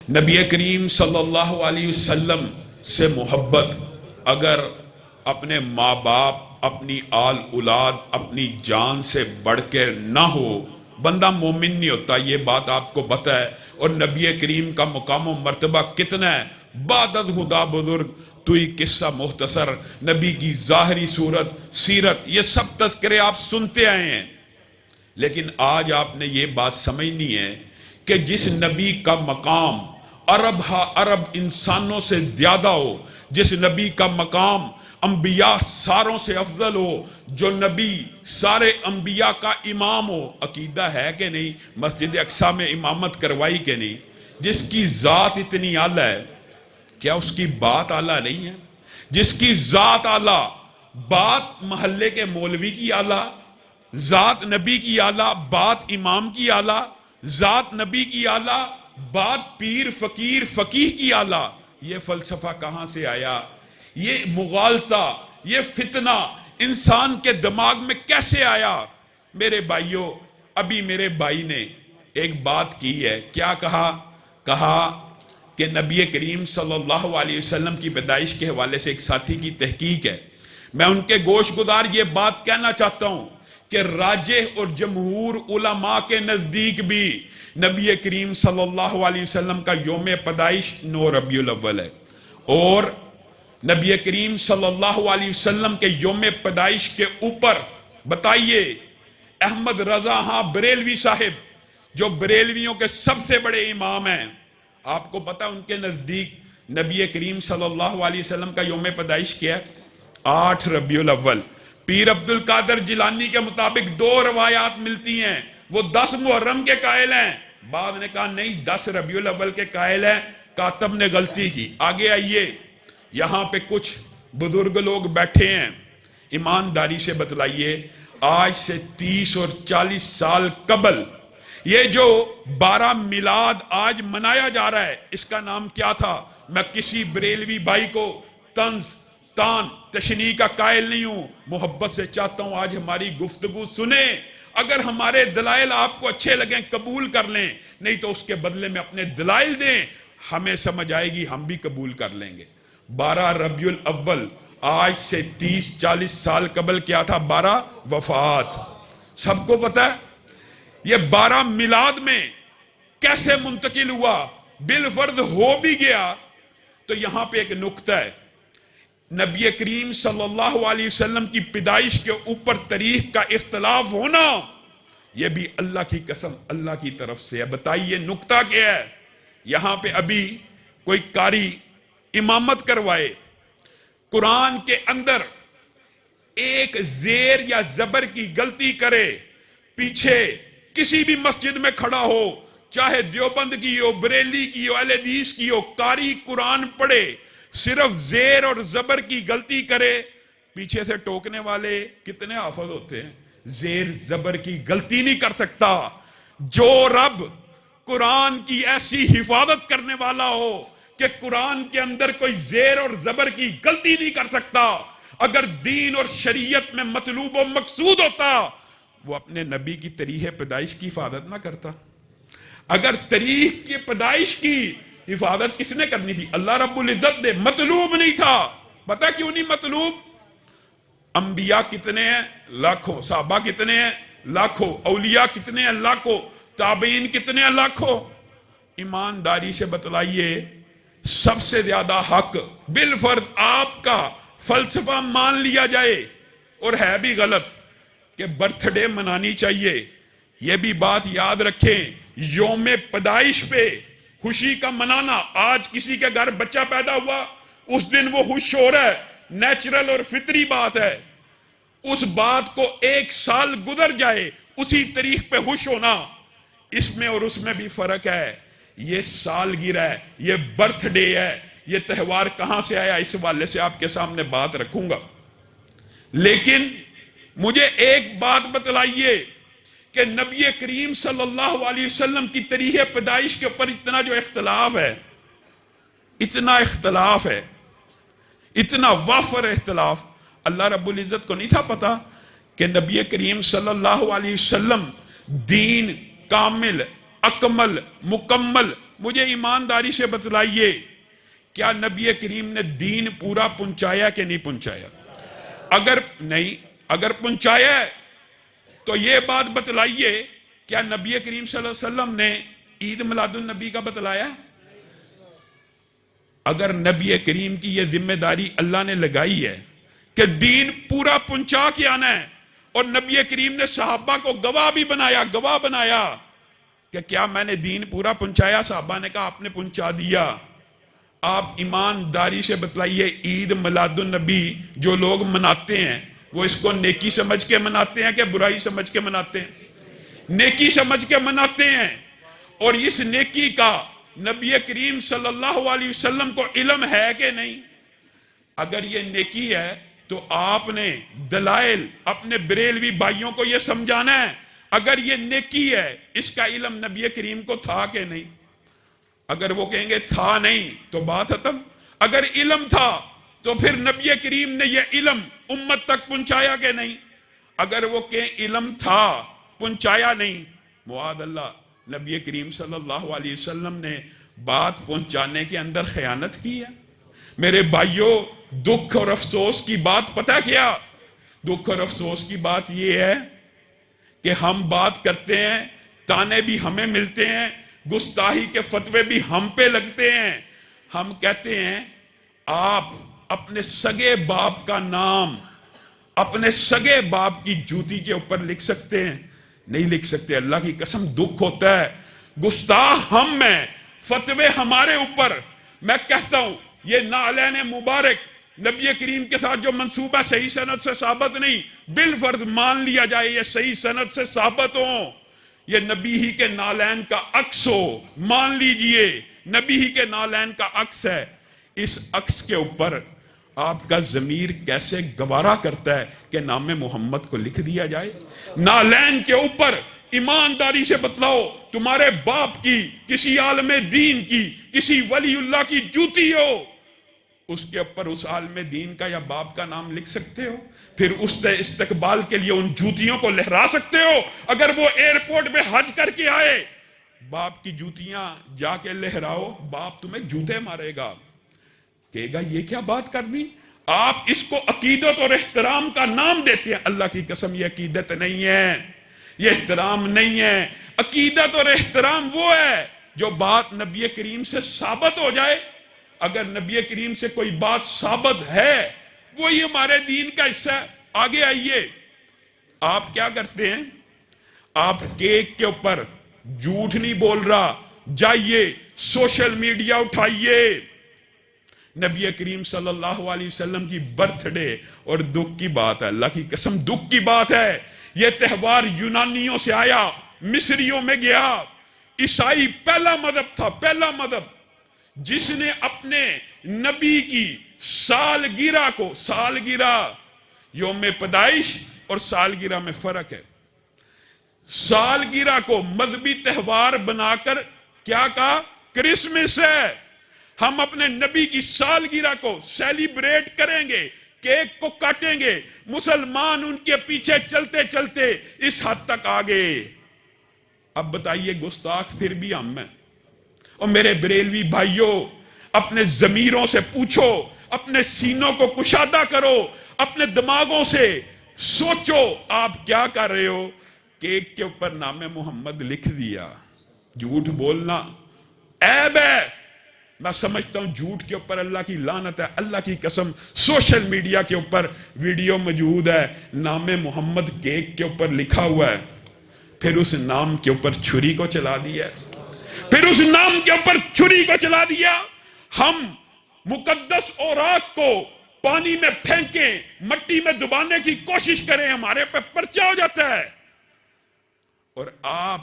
نبی کریم صلی اللہ علیہ وسلم سے محبت اگر اپنے ماں باپ، اپنی آل اولاد، اپنی جان سے بڑھ کے نہ ہو، بندہ مومن نہیں ہوتا، یہ بات آپ کو پتہ ہے۔ اور نبی کریم کا مقام و مرتبہ کتنا ہے، بعدد خدا بزرگ، توئی قصہ مختصر، نبی کی ظاہری صورت، سیرت، یہ سب تذکرے آپ سنتے آئے ہیں۔ لیکن آج آپ نے یہ بات سمجھنی ہے کہ جس نبی کا مقام عرب انسانوں سے زیادہ ہو، جس نبی کا مقام انبیاء ساروں سے افضل ہو، جو نبی سارے انبیاء کا امام ہو، عقیدہ ہے کہ نہیں؟ مسجد اقصی میں امامت کروائی کہ نہیں؟ جس کی ذات اتنی اعلیٰ ہے، کیا اس کی بات اعلیٰ نہیں ہے؟ جس کی ذات اعلیٰ، بات محلے کے مولوی کی اعلیٰ، ذات نبی کی اعلیٰ، بات امام کی اعلیٰ، ذات نبی کی اعلیٰ، بات پیر فقیر فقیہ کی اعلیٰ، یہ فلسفہ کہاں سے آیا؟ یہ مغالطہ، یہ فتنہ انسان کے دماغ میں کیسے آیا؟ میرے بھائیوں، ابھی میرے بھائی نے ایک بات کی ہے، کیا کہا کہ نبی کریم صلی اللہ علیہ وسلم کی پیدائش کے حوالے سے ایک ساتھی کی تحقیق ہے۔ میں ان کے گوش گزار یہ بات کہنا چاہتا ہوں کہ راجح اور جمہور علماء کے نزدیک بھی نبی کریم صلی اللہ علیہ وسلم کا یوم پیدائش 9 ربیع الاول ہے، اور نبی کریم صلی اللہ علیہ وسلم کے یوم پیدائش کے اوپر بتائیے احمد رضا ہاں بریلوی صاحب، جو بریلویوں کے سب سے بڑے امام ہیں، آپ کو پتا ان کے نزدیک نبی کریم صلی اللہ علیہ وسلم کا یوم پیدائش کیا ہے؟ 8 ربیع الاول۔ پیر عبد القادر جیلانی کے مطابق 2 روایات ملتی ہیں، وہ 10 محرم کے قائل ہیں، بعض نے کہا نہیں 10 ربیع الاول کے قائل ہیں، کاتب نے غلطی کی۔ آگے آئیے، یہاں پہ کچھ بزرگ لوگ بیٹھے ہیں، ایمانداری سے بتلائیے آج سے 30 اور 40 سال قبل یہ جو 12 میلاد آج منایا جا رہا ہے، اس کا نام کیا تھا؟ میں کسی بریلوی بھائی کو طنز تان تشنیع کا قائل نہیں ہوں، محبت سے چاہتا ہوں آج ہماری گفتگو سنیں، اگر ہمارے دلائل آپ کو اچھے لگیں قبول کر لیں، نہیں تو اس کے بدلے میں اپنے دلائل دیں، ہمیں سمجھ آئے گی، ہم بھی قبول کر لیں گے۔ 12 ربیع الاول آج سے 30-40 سال قبل کیا تھا؟ 12 وفات، سب کو پتا ہے۔ یہ 12 میلاد میں کیسے منتقل ہوا؟ بالفرض ہو بھی گیا تو یہاں پہ ایک نقطہ ہے، نبی کریم صلی اللہ علیہ وسلم کی پیدائش کے اوپر تاریخ کا اختلاف ہونا، یہ بھی اللہ کی قسم اللہ کی طرف سے ہے۔ بتائیے نقطہ کیا ہے؟ یہاں پہ ابھی کوئی قاری امامت کروائے، قرآن کے اندر ایک زیر یا زبر کی غلطی کرے، پیچھے کسی بھی مسجد میں کھڑا ہو، چاہے دیوبند کی ہو، بریلی کی ہو، اہل حدیث کی ہو، قاری قرآن پڑھے، صرف زیر اور زبر کی غلطی کرے، پیچھے سے ٹوکنے والے کتنے حافظ ہوتے ہیں؟ زیر زبر کی غلطی نہیں کر سکتا۔ جو رب قرآن کی ایسی حفاظت کرنے والا ہو کہ قرآن کے اندر کوئی زیر اور زبر کی غلطی نہیں کر سکتا، اگر دین اور شریعت میں مطلوب و مقصود ہوتا، وہ اپنے نبی کی تاریخ پیدائش کی حفاظت نہ کرتا۔ اگر تاریخ کی پیدائش کی حفاظت کس نے کرنی تھی؟ اللہ رب العزت نے، مطلوب نہیں تھا۔ پتہ کیوں نہیں مطلوب؟ انبیاء کتنے ہیں؟ لاکھوں۔ صحابہ کتنے ہیں؟ لاکھوں۔ اولیاء کتنے ہیں؟ لاکھوں۔ تابعین کتنے ہیں؟ لاکھوں۔ ایمانداری سے بتلائیے سب سے زیادہ حق بالفرض آپ کا فلسفہ مان لیا جائے، اور ہے بھی غلط، کہ برتھ ڈے منانی چاہیے، یہ بھی بات یاد رکھیں، یوم پیدائش پہ خوشی کا منانا۔ آج کسی کے گھر بچہ پیدا ہوا، اس دن وہ خوش ہو رہا ہے، نیچرل اور فطری بات ہے۔ اس بات کو 1 سال گزر جائے، اسی تاریخ پہ خوش ہونا، اس میں اور اس میں بھی فرق ہے۔ یہ سالگرہ ہے، یہ برتھ ڈے ہے، یہ تہوار کہاں سے آیا، اس حوالے سے آپ کے سامنے بات رکھوں گا۔ لیکن مجھے ایک بات بتلائیے کہ نبی کریم صلی اللہ علیہ وسلم کی تاریخ پیدائش کے اوپر اتنا جو اختلاف ہے، اتنا اختلاف ہے، اتنا وافر اختلاف، اللہ رب العزت کو نہیں تھا پتا کہ نبی کریم صلی اللہ علیہ وسلم دین کامل، اکمل، مکمل مجھے ایمانداری سے بتلائیے کیا نبی کریم نے دین پورا پہنچایا کہ نہیں پہنچایا؟ اگر نہیں، اگر پہنچایا ہے تو یہ بات بتلائیے کیا نبی کریم صلی اللہ علیہ وسلم نے عید میلاد النبی کا بتلایا؟ اگر نبی کریم کی یہ ذمہ داری اللہ نے لگائی ہے کہ دین پورا پہنچا کے آنا ہے، اور نبی کریم نے صحابہ کو گواہ بھی بنایا، گواہ بنایا کہ کیا میں نے دین پورا پہنچایا؟ صحابہ نے کہا آپ نے پہنچا دیا۔ آپ ایمانداری سے بتلائیے عید میلاد النبی جو لوگ مناتے ہیں وہ اس کو نیکی سمجھ کے مناتے ہیں کہ برائی سمجھ کے مناتے ہیں؟ نیکی سمجھ کے مناتے ہیں۔ اور اس نیکی کا نبی کریم صلی اللہ علیہ وسلم کو علم ہے کہ نہیں؟ اگر یہ نیکی ہے تو آپ نے دلائل اپنے بریلوی بھائیوں کو یہ سمجھانا ہے، اگر یہ نیکی ہے اس کا علم نبی کریم کو تھا کہ نہیں؟ اگر وہ کہیں گے تھا نہیں تو بات ختم۔ اگر علم تھا تو پھر نبی کریم نے یہ علم امت تک پہنچایا کہ نہیں؟ اگر وہ کہیں علم تھا پہنچایا نہیں، معاذ اللہ، نبی کریم صلی اللہ علیہ وسلم نے بات پہنچانے کے اندر خیانت کی ہے۔ میرے بھائیوں، دکھ اور افسوس کی بات پتہ کیا؟ دکھ اور افسوس کی بات یہ ہے کہ ہم بات کرتے ہیں، تانے بھی ہمیں ملتے ہیں، گستاخی کے فتوے بھی ہم پہ لگتے ہیں۔ ہم کہتے ہیں آپ اپنے سگے باپ کا نام اپنے سگے باپ کی جوتی کے اوپر لکھ سکتے ہیں؟ نہیں لکھ سکتے۔ اللہ کی قسم دکھ ہوتا ہے، گستاخ ہم ہیں، فتوے ہمارے اوپر۔ میں کہتا ہوں یہ نعلین مبارک نبی کریم کے ساتھ جو منصوبہ صحیح سند سے ثابت نہیں، بالفرض مان لیا جائے یہ صحیح سند سے ثابت ہوں، یہ نبی ہی کے نالین کا عکس ہو، مان لیجئے نبی ہی کے نالین کا عکس ہے، اس عکس کے اوپر آپ کا ضمیر کیسے گوارا کرتا ہے کہ نام محمد کو لکھ دیا جائے؟ نالین کے اوپر ایمانداری سے بتلاؤ، تمہارے باپ کی، کسی عالم دین کی، کسی ولی اللہ کی جوتی ہو، اس کے اوپر اس عالم دین کا یا باپ کا نام لکھ سکتے ہو؟ پھر اس استقبال کے لیے ان جوتیوں کو لہرا سکتے ہو؟ اگر وہ ایئرپورٹ میں حج کر کے آئے، باپ کی جوتیاں جا کے لہراؤ، باپ تمہیں جوتے مارے گا، کہے گا یہ کیا بات کر دی؟ آپ اس کو عقیدت اور احترام کا نام دیتے ہیں۔ اللہ کی قسم یہ عقیدت نہیں ہے، یہ احترام نہیں ہے۔ عقیدت اور احترام وہ ہے جو بات نبی کریم سے ثابت ہو جائے۔ اگر نبی کریم سے کوئی بات ثابت ہے وہی ہمارے دین کا حصہ ہے۔ آگے آئیے، آپ کیا کرتے ہیں؟ آپ کیک کے اوپر جھوٹ نہیں بول رہا، جائیے سوشل میڈیا اٹھائیے، نبی کریم صلی اللہ علیہ وسلم کی برتھ ڈے، اور دکھ کی بات ہے، اللہ کی قسم دکھ کی بات ہے، یہ تہوار یونانیوں سے آیا، مصریوں میں گیا۔ عیسائی پہلا مذہب تھا، پہلا مذہب جس نے اپنے نبی کی سالگرہ کو، سالگرہ یوم پیدائش اور سالگرہ میں فرق ہے، سالگرہ کو مذہبی تہوار بنا کر کیا کہا؟ کرسمس ہے، ہم اپنے نبی کی سالگرہ کو سیلیبریٹ کریں گے، کیک کو کاٹیں گے۔ مسلمان ان کے پیچھے چلتے چلتے اس حد تک آگے۔ اب بتائیے گستاخ پھر بھی ہم ہیں۔ اور میرے بریلوی بھائیوں، اپنے ضمیروں سے پوچھو، اپنے سینوں کو کشادہ کرو، اپنے دماغوں سے سوچو آپ کیا کر رہے ہو؟ کیک کے اوپر نام محمد لکھ دیا۔ جھوٹ بولنا عیب ہے، میں سمجھتا ہوں جھوٹ کے اوپر اللہ کی لعنت ہے۔ اللہ کی قسم سوشل میڈیا کے اوپر ویڈیو موجود ہے، نام محمد کیک کے اوپر لکھا ہوا ہے، پھر اس نام کے اوپر چھری کو چلا دیا، پھر اس نام کے اوپر چھری کو چلا دیا۔ ہم مقدس اوراق کو پانی میں پھینکیں، مٹی میں دبانے کی کوشش کریں، ہمارے پہ پرچہ ہو جاتا ہے، اور آپ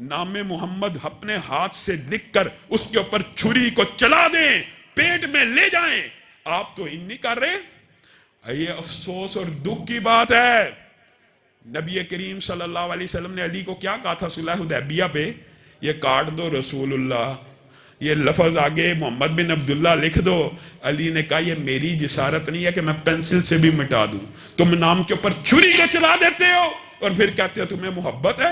نام محمد اپنے ہاتھ سے لکھ کر اس کے اوپر چھری کو چلا دیں، پیٹ میں لے جائیں۔ آپ تو ان نہیں کر رہے۔ یہ افسوس اور دکھ کی بات ہے۔ نبی کریم صلی اللہ علیہ وسلم نے علی کو کیا کہا تھا صلح حدیبیہ پہ؟ یہ کاٹ دو رسول اللہ، یہ لفظ آگے محمد بن عبداللہ لکھ دو۔ علی نے کہا یہ میری جسارت نہیں ہے کہ میں پینسل سے بھی مٹا دوں، تم نام کے اوپر چھری کو چلا دیتے ہو اور پھر کہتے ہو تمہیں محبت ہے۔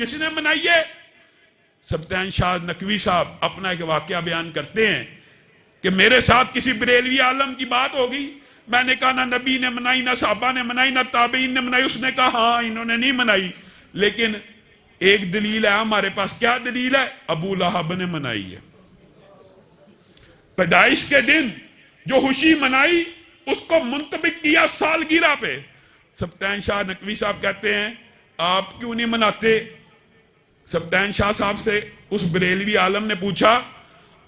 کس نے منائی ہے؟ سبطین شاہ نقوی صاحب اپنا ایک واقعہ بیان کرتے ہیں کہ میرے ساتھ کسی بریلوی عالم کی بات ہوگی، میں نے کہا نہ نبی نے منائی، نہ صحابہ نے منائی، نہ تابعین نے منائی. اس نے کہا ہاں انہوں نے نہیں منائی، لیکن ایک دلیل ہے ہمارے پاس. کیا دلیل ہے؟ ابو لہب نے منائی ہے. پیدائش کے دن جو خوشی منائی اس کو منطبق کیا سالگرہ پہ. سبطین شاہ نقوی صاحب کہتے ہیں آپ کیوں نہیں مناتے؟ سبطین شاہ صاحب سے اس بریلوی عالم نے پوچھا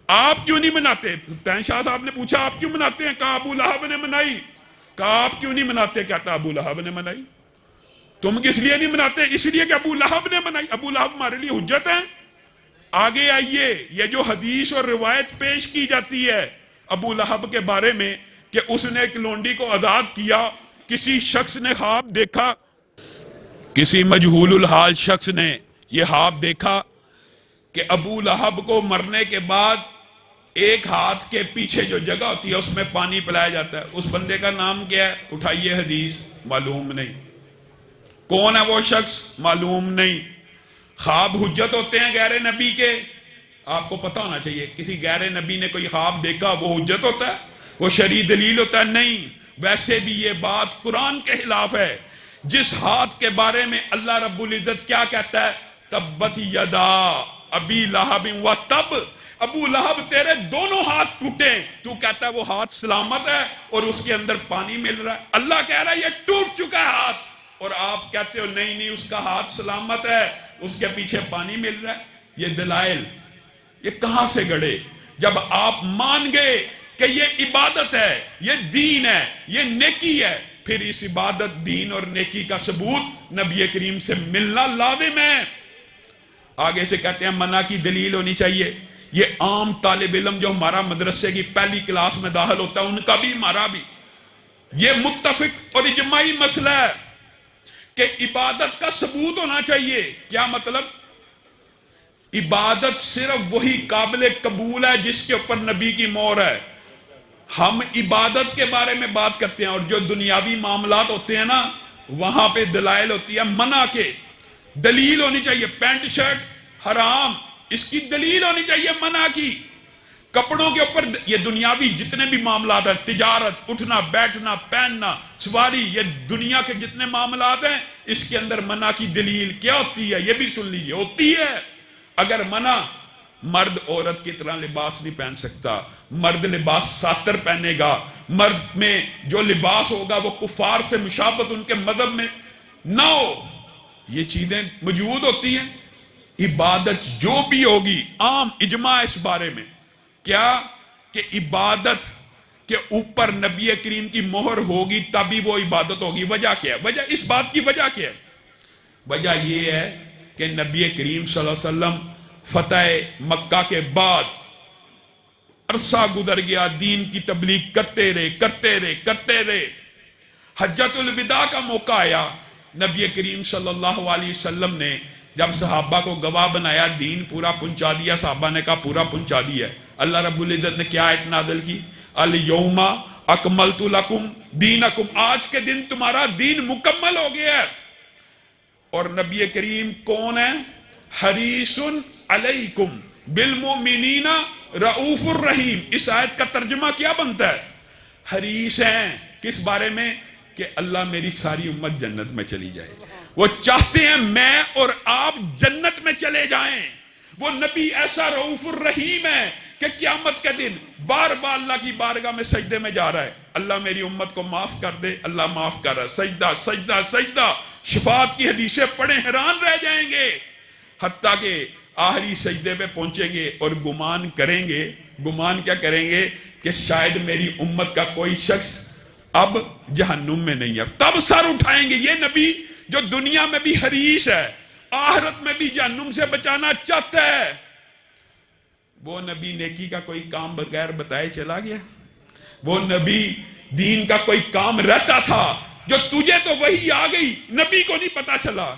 آپ کیوں نہیں مناتے؟ سبطین شاہ صاحب نے پوچھا آپ کیوں مناتے ہیں؟ کہا ابو لہب نے منائی. کہا آپ کیوں نہیں مناتے؟ کہتا ابو لہب نے منائی. تم کس لیے نہیں مناتے؟ اس لیے کہ ابو لہب نے منائی. ابو لہب ہمارے لیے حجت ہے. آگے آئیے، یہ جو حدیث اور روایت پیش کی جاتی ہے ابو لہب کے بارے میں کہ اس نے ایک لونڈی کو آزاد کیا، کسی شخص نے خواب دیکھا، کسی مجہول الحال شخص نے یہ خواب دیکھا کہ ابو لہب کو مرنے کے بعد ایک ہاتھ کے پیچھے جو جگہ ہوتی ہے اس میں پانی پلایا جاتا ہے. اس بندے کا نام کیا ہے؟ اٹھائیے حدیث، معلوم نہیں. کون ہے وہ شخص؟ معلوم نہیں. خواب حجت ہوتے ہیں غیر نبی کے؟ آپ کو پتہ ہونا چاہیے. کسی غیر نبی نے کوئی خواب دیکھا وہ حجت ہوتا ہے؟ وہ شرعی دلیل ہوتا ہے؟ نہیں. ویسے بھی یہ بات قرآن کے خلاف ہے. جس ہاتھ کے بارے میں اللہ رب العزت کیا کہتا ہے؟ تبت یدا ابی لہب و تب، ابو لہب تیرے دونوں ہاتھ ٹوٹے. تو کہتا ہے وہ ہاتھ سلامت ہے اور اس کے اندر پانی مل رہا ہے. اللہ کہہ رہا ہے یہ ٹوٹ چکا ہے ہاتھ، اور آپ کہتے ہو نہیں نہیں اس کا ہاتھ سلامت ہے، اس کے پیچھے پانی مل رہا ہے. یہ دلائل یہ کہاں سے گڑے؟ جب آپ مان گئے کہ یہ عبادت ہے، یہ دین ہے، یہ نیکی ہے، پھر اس عبادت، دین اور نیکی کا ثبوت نبی کریم سے ملنا لازم ہے. آگے سے کہتے ہیں منع کی دلیل ہونی چاہیے. یہ عام طالب علم جو ہمارا مدرسے کی پہلی کلاس میں داخل ہوتا ہے ان کا بھی ہمارا بھی یہ متفق اور اجماعی مسئلہ ہے کہ عبادت کا ثبوت ہونا چاہیے. کیا مطلب؟ عبادت صرف وہی قابل قبول ہے جس کے اوپر نبی کی مہر ہے. ہم عبادت کے بارے میں بات کرتے ہیں اور جو دنیاوی معاملات ہوتے ہیں نا وہاں پہ دلائل ہوتی ہے منع کے. دلیل ہونی چاہیے. پینٹ شرٹ حرام، اس کی دلیل ہونی چاہیے منع کی. کپڑوں کے اوپر یہ دنیاوی جتنے بھی معاملات ہیں، تجارت، اٹھنا بیٹھنا پہننا سواری، یہ دنیا کے جتنے معاملات ہیں اس کے اندر منع کی دلیل کیا ہوتی ہے یہ بھی سن لیجیے. ہوتی ہے اگر منع مرد عورت کی طرح لباس نہیں پہن سکتا، مرد لباس ساتر پہنے گا، مرد میں جو لباس ہوگا وہ کفار سے مشابہت ان کے مذہب میں نہ ہو، یہ چیزیں موجود ہوتی ہیں. عبادت جو بھی ہوگی عام اجماع اس بارے میں کیا کہ عبادت کے اوپر نبی کریم کی مہر ہوگی تبھی وہ عبادت ہوگی. وجہ کیا ہے؟ وجہ اس بات کی وجہ کیا ہے؟ وجہ یہ ہے کہ نبی کریم صلی اللہ علیہ وسلم فتح مکہ کے بعد عرصہ گزر گیا، دین کی تبلیغ کرتے رہے. حجۃ الوداع کا موقع آیا، نبی کریم صلی اللہ علیہ وسلم نے جب صحابہ کو گواہ بنایا، دین پورا پہنچا دیا. صحابہ نے کہا پورا پہنچا دیا. اللہ رب العزت نے کیا آیت نازل کی؟ الیوم اکملت لکم دینکم، آج کے دن تمہارا دین مکمل ہو گیا ہے. اور نبی کریم کون ہے؟ حریص علیکم بالمؤمنین رؤوف الرحیم. اس آیت کا ترجمہ کیا بنتا ہے؟ حریص ہیں کس بارے میں؟ کہ اللہ میری ساری امت جنت میں چلی جائے. وہ چاہتے ہیں میں اور آپ جنت میں چلے جائیں. وہ نبی ایسا رؤوف الرحیم ہے کہ قیامت کے دن بار بار اللہ کی بارگاہ میں سجدے میں جا رہا ہے، اللہ میری امت کو معاف کر دے. اللہ معاف کر رہا ہے. سجدہ سجدہ سجدہ، شفاعت کی حدیثیں پڑھیں حیران رہ جائیں گے. حتیٰ کہ آخری سجدے پہ پہنچیں گے اور گمان کریں گے. گمان کیا کریں گے؟ کہ شاید میری امت کا کوئی شخص اب جہنم میں نہیں ہے. تب سر اٹھائیں گے. یہ نبی جو دنیا میں بھی حریص ہے، آخرت میں بھی جہنم سے بچانا چاہتا ہے، وہ نبی نیکی کا کوئی کام بغیر بتائے چلا گیا. وہ نبی دین کا کوئی کام رہتا تھا جو تجھے تو وہی آ گئی، نبی کو نہیں پتا چلا.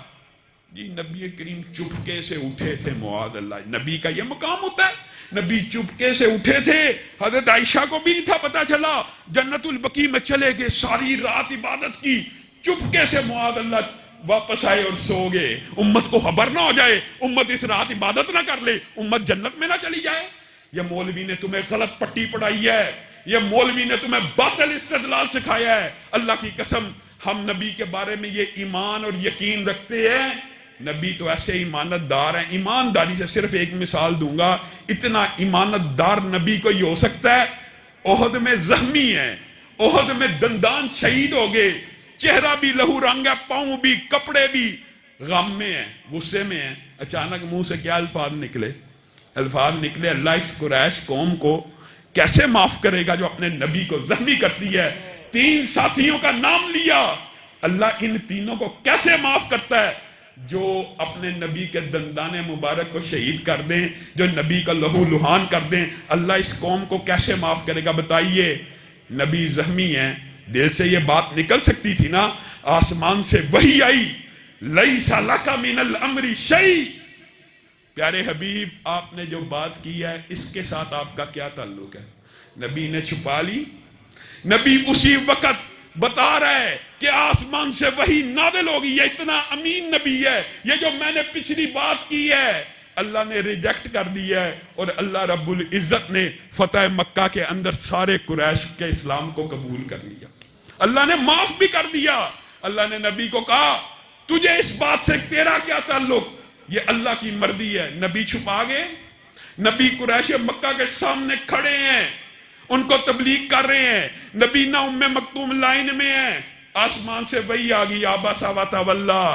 جی نبی کریم چپکے سے اٹھے تھے. معاذ اللہ، نبی کا یہ مقام ہوتا ہے. نبی چپکے سے اٹھے تھے. حضرت عائشہ کو بھی نہیں تھا پتا چلا. جنت البقیع میں چلے گئے، ساری رات عبادت کی چپکے سے. معاذ اللہ، واپس آئے اور سو گئے، امت کو خبر نہ ہو جائے، امت اس رات عبادت نہ کر لے، امت جنت میں نہ چلی جائے؟ یہ مولوی نے تمہیں غلط پٹی پڑھائی ہے، یہ مولوی نے تمہیں باطل استدلال سکھایا ہے۔ اللہ کی قسم ہم نبی کے بارے میں یہ ایمان اور یقین رکھتے ہیں، نبی تو ایسے ایمانت دار ہیں۔ ایمانداری سے صرف ایک مثال دوں گا، اتنا ایمانت دار نبی کو ہی ہو سکتا ہے۔ احد میں زخمی ہے، احد میں دندان شہید ہو گئے، چہرہ بھی لہو رنگ ہے، پاؤں بھی، کپڑے بھی، غم میں ہیں، غصے میں ہیں، اچانک منہ سے کیا الفاظ نکلے؟ الفاظ نکلے اللہ اس قریش قوم کو کیسے معاف کرے گا جو اپنے نبی کو زخمی کرتی ہے۔ 3 ساتھیوں کا نام لیا، اللہ ان تینوں کو کیسے معاف کرتا ہے؟ جو اپنے نبی کے دندان مبارک کو شہید کر دیں، جو نبی کا لہو لہان کر دیں، اللہ اس قوم کو کیسے معاف کرے گا؟ بتائیے۔ نبی زخمی ہیں، دل سے یہ بات نکل سکتی تھی نا، آسمان سے وحی آئی، لیس لک من الامر شیء۔ پیارے حبیب آپ نے جو بات کی ہے اس کے ساتھ آپ کا کیا تعلق ہے؟ نبی نے چھپا لی؟ نبی اسی وقت بتا رہا ہے کہ آسمان سے وحی نازل ہوگی، یہ اتنا امین نبی ہے، یہ جو میں نے پچھلی بات کی ہے اللہ نے ریجیکٹ کر دی ہے، اور اللہ رب العزت نے فتح مکہ کے اندر سارے قریش کے اسلام کو قبول کر لیا، اللہ نے معاف بھی کر دیا۔ اللہ نے نبی کو کہا تجھے اس بات سے تیرا کیا تعلق، یہ اللہ کی مرضی ہے۔ نبی چھپا گئے، نبی قریش مکہ کے سامنے کھڑے ہیں، ان کو تبلیغ کر رہے ہیں، نبی نہ ام مکتوم لائن میں ہیں، آسمان سے وحی آ گئی، عبس وتولی۔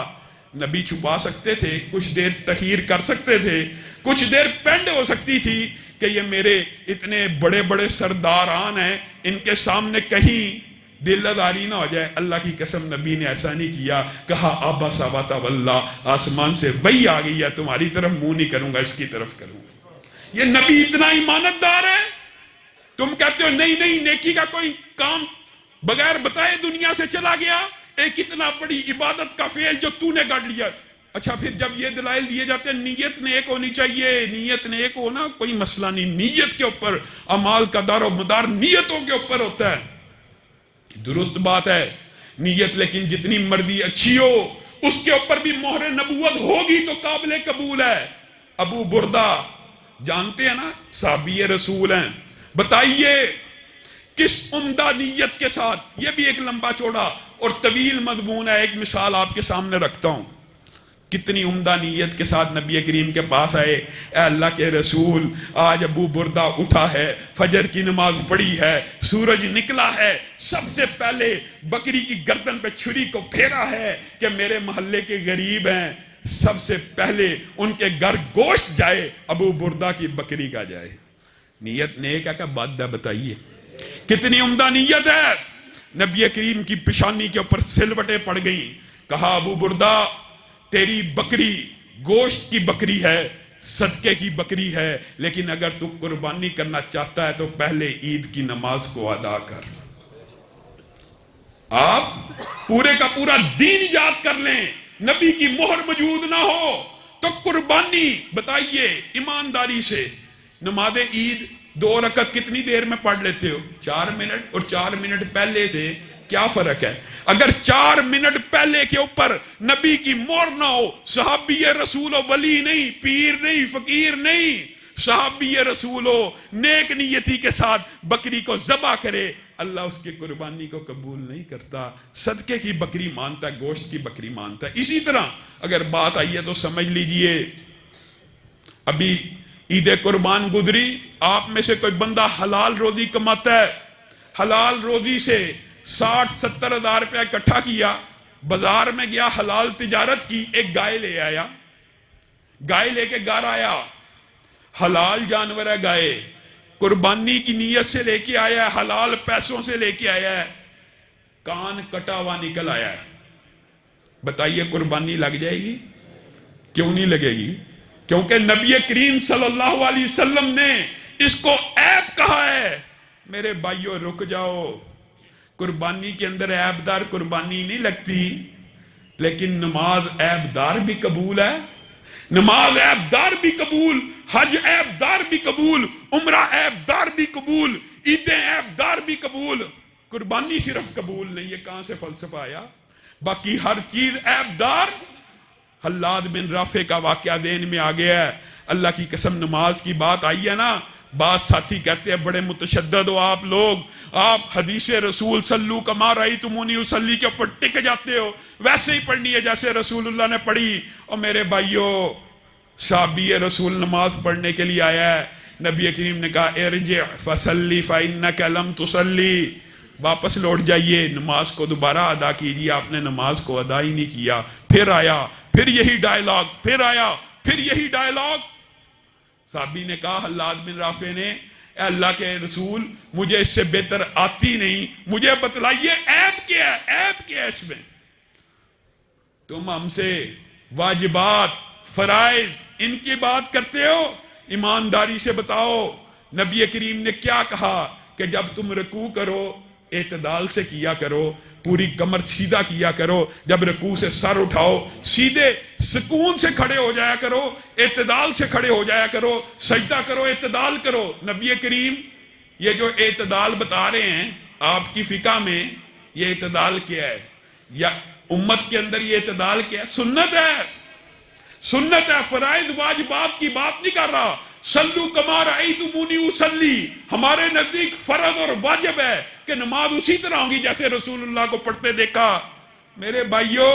نبی چھپا سکتے تھے، کچھ دیر تخیر کر سکتے تھے، کچھ دیر پینڈ ہو سکتی تھی کہ یہ میرے اتنے بڑے بڑے سرداران ہیں، ان کے سامنے کہیں دل لداری نہ ہو جائے۔ اللہ کی قسم نبی نے ایسا نہیں کیا، کہا عبس وتولی، آسمان سے وحی آ گئی ہے، تمہاری طرف منہ نہیں کروں گا، اس کی طرف کروں گا۔ یہ نبی اتنا ایمانت دار ہے۔ تم کہتے ہو نہیں نہیں نیکی کا کوئی کام بغیر بتائے دنیا سے چلا گیا، ایک اتنا بڑی عبادت کا فعل جو تو نے گڑ لیا۔ اچھا پھر جب یہ دلائل دیے جاتے ہیں نیت نیک ہونی چاہیے، نیت نیک ہونا کوئی مسئلہ نہیں، نیت کے اوپر اعمال کا دار و مدار نیتوں کے اوپر ہوتا ہے، درست بات ہے نیت، لیکن جتنی مرضی اچھی ہو اس کے اوپر بھی مہر نبوت ہوگی تو قابل قبول ہے۔ ابو بردہ جانتے ہیں نا، صحابی رسول ہیں، بتائیے کس عمدہ نیت کے ساتھ، یہ بھی ایک لمبا چوڑا اور طویل مضمون ہے، ایک مثال آپ کے سامنے رکھتا ہوں، کتنی عمدہ نیت کے ساتھ نبی کریم کے پاس آئے، اے اللہ کے رسول آج ابو بردہ اٹھا ہے، فجر کی نماز پڑھی ہے، سورج نکلا ہے، سب سے پہلے بکری کی گردن پہ چھری کو پھیرا ہے کہ میرے محلے کے غریب ہیں، سب سے پہلے ان کے گھر گوشت جائے، ابو بردہ کی بکری کا جائے۔ نیت نیک ہے کہ بد ہے؟ بتائیے کتنی عمدہ نیت ہے۔ نبی کریم کی پیشانی کے اوپر سلوٹیں پڑ گئیں، کہا ابو بردہ تیری بکری گوشت کی بکری ہے، صدقے کی بکری ہے، لیکن اگر تو قربانی کرنا چاہتا ہے تو پہلے عید کی نماز کو ادا کر۔ آپ پورے کا پورا دین یاد کر لیں، نبی کی مہر موجود نہ ہو تو قربانی بتائیے ایمانداری سے۔ نماز عید 2 رکعت کتنی دیر میں پڑھ لیتے ہو؟ 4 منٹ، اور 4 منٹ پہلے سے کیا فرق ہے؟ اگر 4 منٹ پہلے کے اوپر نبی کی مہر نہ ہو، صحابی رسول ہو، ولی نہیں، پیر نہیں، فقیر نہیں، صحابی رسول ہو، نیک نیتی کے ساتھ بکری کو ذبح کرے، اللہ اس کی قربانی کو قبول نہیں کرتا، صدقے کی بکری مانتا ہے، گوشت کی بکری مانتا ہے۔ اسی طرح اگر بات آئی ہے تو سمجھ لیجئے، ابھی عید قربان گزری، آپ میں سے کوئی بندہ حلال روزی کماتا ہے، حلال روزی سے 60-70 ہزار روپیہ اکٹھا کیا، بازار میں گیا، حلال تجارت کی، ایک گائے لے آیا، گائے لے کے گھر آیا، حلال جانور ہے گائے، قربانی کی نیت سے لے کے آیا ہے، حلال پیسوں سے لے کے آیا ہے، کان کٹا ہوا نکل آیا ہے، بتائیے قربانی لگ جائے گی؟ کیوں نہیں لگے گی؟ کیونکہ نبی کریم صلی اللہ علیہ وسلم نے اس کو عیب کہا ہے۔ میرے بھائیوں رک جاؤ، قربانی کے اندر عیب دار قربانی نہیں لگتی، لیکن نماز عیب دار بھی قبول ہے، نماز عیب دار بھی قبول، حج عیب دار بھی قبول، عمرہ عیب دار بھی قبول، عیدیں عیب دار بھی قبول، قربانی صرف قبول نہیں ہے۔ کہاں سے فلسفہ آیا؟ باقی ہر چیز عیبدار. حلاد بن رافع کا واقعہ ذہن میں آ گیا ہے. اللہ کی قسم نماز کی بات آئی ہے نا, بعض ساتھی کہتے ہیں بڑے متشدد ہو آپ لوگ, آپ حدیث رسول صلو کما رأیتمونی اصلی کے اوپر ٹک جاتے ہو, ویسے ہی پڑھنی ہے جیسے رسول اللہ نے پڑھی. اور میرے بھائیو, صحابی رسول نماز پڑھنے کے لیے آیا ہے, نبی کریم نے کہا ارجع فصلی فإنک لم تصلی, واپس لوٹ جائیے, نماز کو دوبارہ ادا کیجیے. آپ نے نماز کو ادا ہی نہیں کیا. پھر آیا, پھر یہی ڈائلاگ, پھر آیا, پھر یہی ڈائلاگ. صحابی نے کہا حلاد بن رافع نے, اے اللہ کے رسول مجھے اس سے بہتر آتی نہیں, مجھے بتلائیے عیب کیا ہے, عیب کیا ہے اس میں. تم ہم سے واجبات فرائض ان کی بات کرتے ہو, ایمانداری سے بتاؤ نبی کریم نے کیا کہا کہ جب تم رکوع کرو اعتدال سے کیا کرو, پوری کمر سیدھا کیا کرو, جب رکوع سے سر اٹھاؤ سیدھے سکون سے کھڑے ہو جایا کرو, اعتدال سے کھڑے ہو جایا کرو, سجدہ کرو اعتدال کرو. نبی کریم یہ جو اعتدال بتا رہے ہیں آپ کی فقہ میں, یہ اعتدال کیا ہے, یا امت کے اندر یہ اعتدال کیا ہے؟ سنت ہے, سنت ہے, فرائض واجبات کی بات نہیں کر رہا. صلو کما رأیتمونی اصلی ہمارے نزدیک فرض اور واجب ہے کہ نماز اسی طرح ہوگی جیسے رسول اللہ کو پڑھتے دیکھا. میرے بھائیو,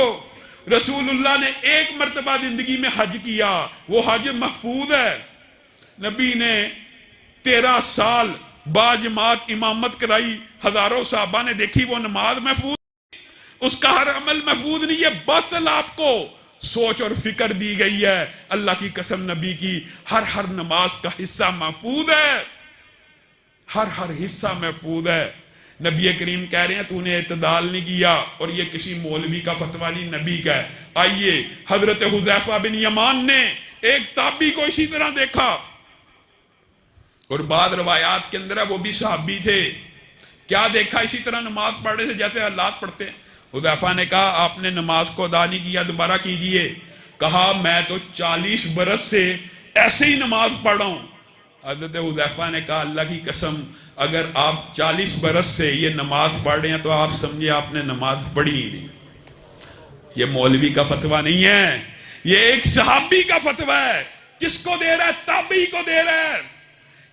رسول اللہ نے ایک مرتبہ زندگی میں حج کیا, وہ حج محفوظ ہے. نبی نے 13 سال باجماعت امامت کرائی, ہزاروں صحابہ نے دیکھی, وہ نماز محفوظ, اس کا ہر عمل محفوظ نہیں ہے, باطل آپ کو سوچ اور فکر دی گئی ہے. اللہ کی قسم نبی کی ہر نماز کا حصہ محفوظ ہے, ہر حصہ محفوظ ہے. نبی کریم کہہ رہے ہیں تو نے اعتدال نہیں کیا, اور یہ کسی مولوی کا فتویٰ نہیں, نبی کا ہے. آئیے, حضرت حذیفہ بن یمان نے ایک تابعی کو اسی طرح دیکھا, اور بعض روایات کے اندر ہے وہ بھی صحابی تھے. کیا دیکھا؟ اسی طرح نماز پڑھ رہے تھے جیسے حالات پڑھتے ہیں. حذیفہ نے کہا آپ نے نماز کو ادا نہیں کیا, دوبارہ کیجئے. کہا میں تو 40 برس سے ایسے ہی نماز پڑھ رہا ہوں. حضرت حذیفہ نے کہا اللہ کی قسم اگر آپ 40 برس سے یہ نماز پڑھ رہے ہیں تو آپ سمجھے آپ نے نماز پڑھی ہی نہیں. یہ مولوی کا فتویٰ نہیں ہے, یہ ایک صحابی کا فتویٰ ہے. کس کو دے رہا ہے؟ تابعی کو دے رہا ہے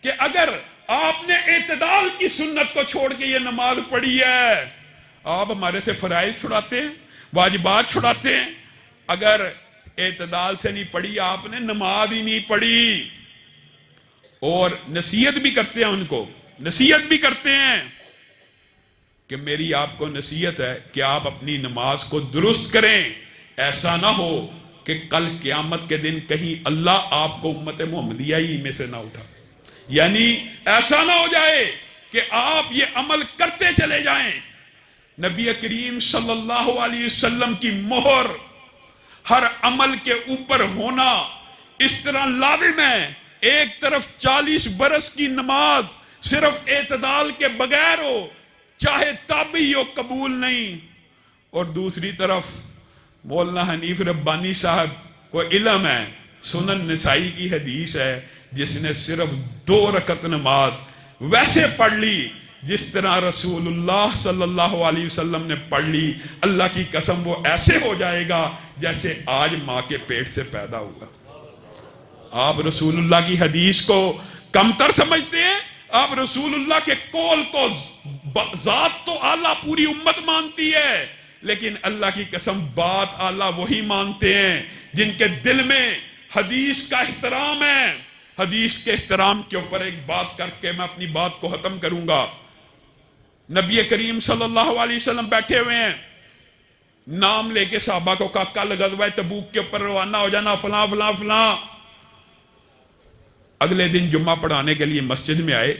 کہ اگر آپ نے اعتدال کی سنت کو چھوڑ کے یہ نماز پڑھی ہے, آپ ہمارے سے فرائض چھڑاتے ہیں, واجبات چھڑاتے ہیں. اگر اعتدال سے نہیں پڑھی آپ نے نماز ہی نہیں پڑھی. اور نصیحت بھی کرتے ہیں, ان کو نصیحت بھی کرتے ہیں کہ میری آپ کو نصیحت ہے کہ آپ اپنی نماز کو درست کریں. ایسا نہ ہو کہ کل قیامت کے دن کہیں اللہ آپ کو امت محمدیہ ہی میں سے نہ اٹھا. یعنی ایسا نہ ہو جائے کہ آپ یہ عمل کرتے چلے جائیں. نبی کریم صلی اللہ علیہ وسلم کی مہر ہر عمل کے اوپر ہونا اس طرح لازم ہے. ایک طرف 40 برس کی نماز صرف اعتدال کے بغیر ہو, چاہے تابعی ہو, قبول نہیں. اور دوسری طرف مولانا حنیف ربانی صاحب کو علم ہے, سنن نسائی کی حدیث ہے, جس نے صرف 2 رکعت نماز ویسے پڑھ لی جس طرح رسول اللہ صلی اللہ علیہ وسلم نے پڑھ لی, اللہ کی قسم وہ ایسے ہو جائے گا جیسے آج ماں کے پیٹ سے پیدا ہوا. آپ رسول اللہ کی حدیث کو کمتر سمجھتے ہیں, آپ رسول اللہ کے قول کو, ذات تو اعلیٰ پوری امت مانتی ہے, لیکن اللہ کی قسم بات اعلیٰ وہی مانتے ہیں جن کے دل میں حدیث کا احترام ہے. حدیث کے احترام کے اوپر ایک بات کر کے میں اپنی بات کو ختم کروں گا. نبی کریم صلی اللہ علیہ وسلم بیٹھے ہوئے ہیں, نام لے کے صحابہ کو کہا کل غزوہ تبوک کے اوپر روانہ ہو جانا, فلاں فلاں فلاں. اگلے دن جمعہ پڑھانے کے لیے مسجد میں آئے,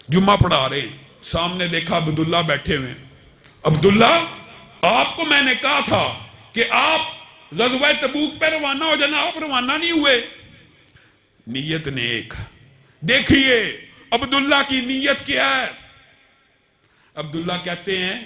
جمعہ پڑھا رہے ہیں, سامنے دیکھا عبداللہ بیٹھے ہوئے ہیں. عبداللہ آپ کو میں نے کہا تھا کہ آپ غزوہ تبوک پہ روانہ ہو جانا, آپ روانہ نہیں ہوئے. نیت نیک, دیکھیے عبداللہ کی نیت کیا ہے. عبداللہ کہتے ہیں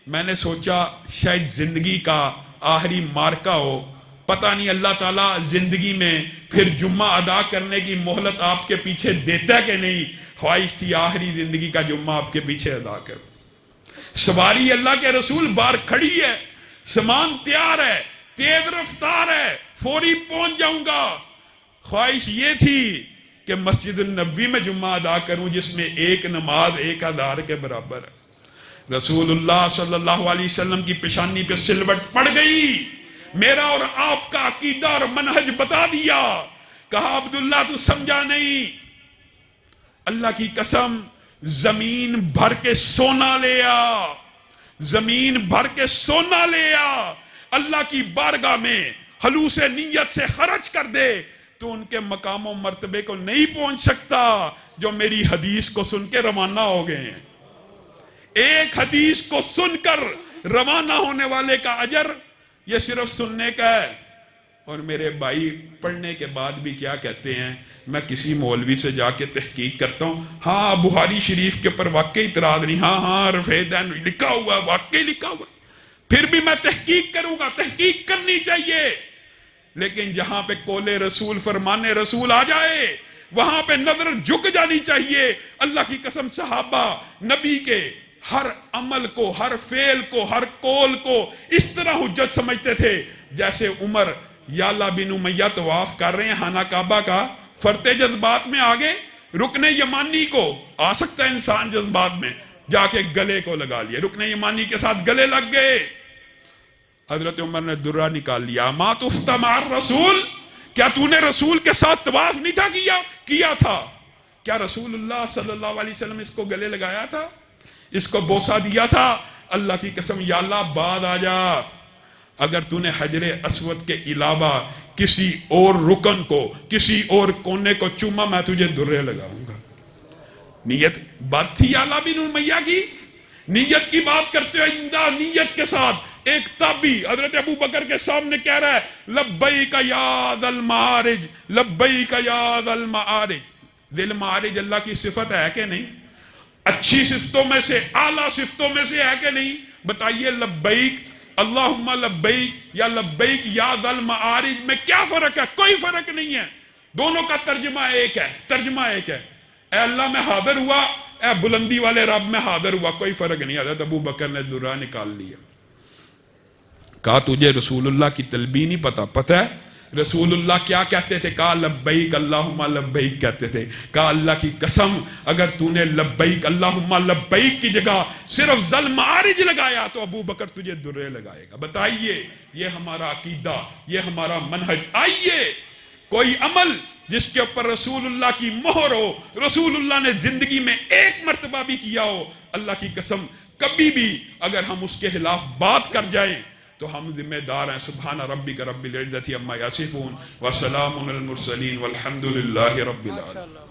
میں نے سوچا شاید زندگی کا آخری مارکا ہو, پتہ نہیں اللہ تعالیٰ زندگی میں پھر جمعہ ادا کرنے کی مہلت آپ کے پیچھے دیتا ہے کہ نہیں. خواہش تھی آخری زندگی کا جمعہ آپ کے پیچھے ادا کروں. سواری اللہ کے رسول باہر کھڑی ہے, سامان تیار ہے، تیز رفتار ہے، فوری پہنچ جاؤں گا۔ خواہش یہ تھی کہ مسجد النبوی میں جمعہ ادا کروں جس میں ایک نماز 1000 کے برابر ہے۔ رسول اللہ صلی اللہ علیہ وسلم کی پیشانی پہ سلوٹ پڑ گئی، میرا اور آپ کا عقیدہ اور منہج بتا دیا۔ کہا عبداللہ تو سمجھا نہیں، اللہ کی قسم زمین بھر کے سونا لے آ، زمین بھر کے سونا لے آ، اللہ کی بارگاہ میں خلوص نیت سے خرچ کر دے، تو ان کے مقام و مرتبے کو نہیں پہنچ سکتا جو میری حدیث کو سن کے روانہ ہو گئے ہیں۔ ایک حدیث کو سن کر روانہ ہونے والے کا اجر یہ صرف سننے کا ہے۔ اور میرے بھائی پڑھنے کے بعد بھی کیا کہتے ہیں، میں کسی مولوی سے جا کے تحقیق کرتا ہوں، ہاں بخاری شریف کے پر واقعی اعتراض نہیں، ہاں رفع دین لکھا ہوا ہے، واقعی لکھا ہوا ہے، پھر بھی میں تحقیق کروں گا۔ تحقیق کرنی چاہیے، لیکن جہاں پہ قول رسول فرمان رسول آ جائے وہاں پہ نظر جھک جانی چاہیے۔ اللہ کی قسم صحابہ نبی کے ہر عمل کو، ہر فعل کو، ہر قول کو اس طرح حجت سمجھتے تھے جیسے عمر یعلا بن امیہ طواف کر رہے ہیں خانہ کعبہ کا، فرتے جذبات میں آگے رکن یمانی کو آ سکتا ہے انسان جذبات میں، جا کے گلے کو لگا لیا، رکن یمانی کے ساتھ گلے لگ گئے۔ حضرت عمر نے درہ نکال لیا، ما تفتا مع الرسول، کیا تو نے رسول کے ساتھ طواف نہیں تھا کیا تھا؟ کیا رسول اللہ صلی اللہ علیہ وسلم اس کو گلے لگایا تھا، اس کو بوسہ دیا تھا؟ اللہ کی قسم یا اللہ بعد آ جا، اگر تو نے حجر اسود کے علاوہ کسی اور رکن کو، کسی اور کونے کو چوما میں تجھے درے لگاؤں گا۔ نیت بات تھی یعلا بن امیہ کی، نیت کی بات کرتے ہوئے انداز نیت کے ساتھ ایک تابعی حضرت ابو بکر کے سامنے کہہ رہا ہے لبیک یا ذا المعارج، لبیک یا ذا المعارج۔ ذی المعارج اللہ کی صفت ہے کہ نہیں؟ اچھی صفتوں میں سے، اعلیٰ صفتوں میں سے ہے کہ نہیں؟ بتائیے لبیک اللہم لبیک یا لبیک یا ذا المعارج میں کیا فرق ہے؟ کوئی فرق نہیں ہے، دونوں کا ترجمہ ایک ہے، ترجمہ ایک ہے۔ اے اللہ میں حاضر ہوا، اے بلندی والے رب میں حاضر ہوا، کوئی فرق نہیں۔ حضرت ابو بکر نے درہ نکال لیا، کہا تجھے رسول اللہ کی تلبیہ نہیں پتہ ہے رسول اللہ کیا کہتے تھے؟ کہا لبیک اللہم لبیک کہتے تھے۔ کہا اللہ کی قسم اگر تو نے لبیک اللہم لبیک کی جگہ صرف ذل معارج لگایا تو ابو بکر تجھے درے لگائے گا۔ بتائیے یہ ہمارا عقیدہ، یہ ہمارا منہج۔ آئیے کوئی عمل جس کے اوپر رسول اللہ کی مہر ہو، رسول اللہ نے زندگی میں ایک مرتبہ بھی کیا ہو، اللہ کی قسم کبھی بھی اگر ہم اس کے خلاف بات کر جائیں تو ہم ذمہ دار ہیں۔ سبحان ربک رب العزت عما یصفون وسلام علی المرسلین والحمد للہ رب العالمین۔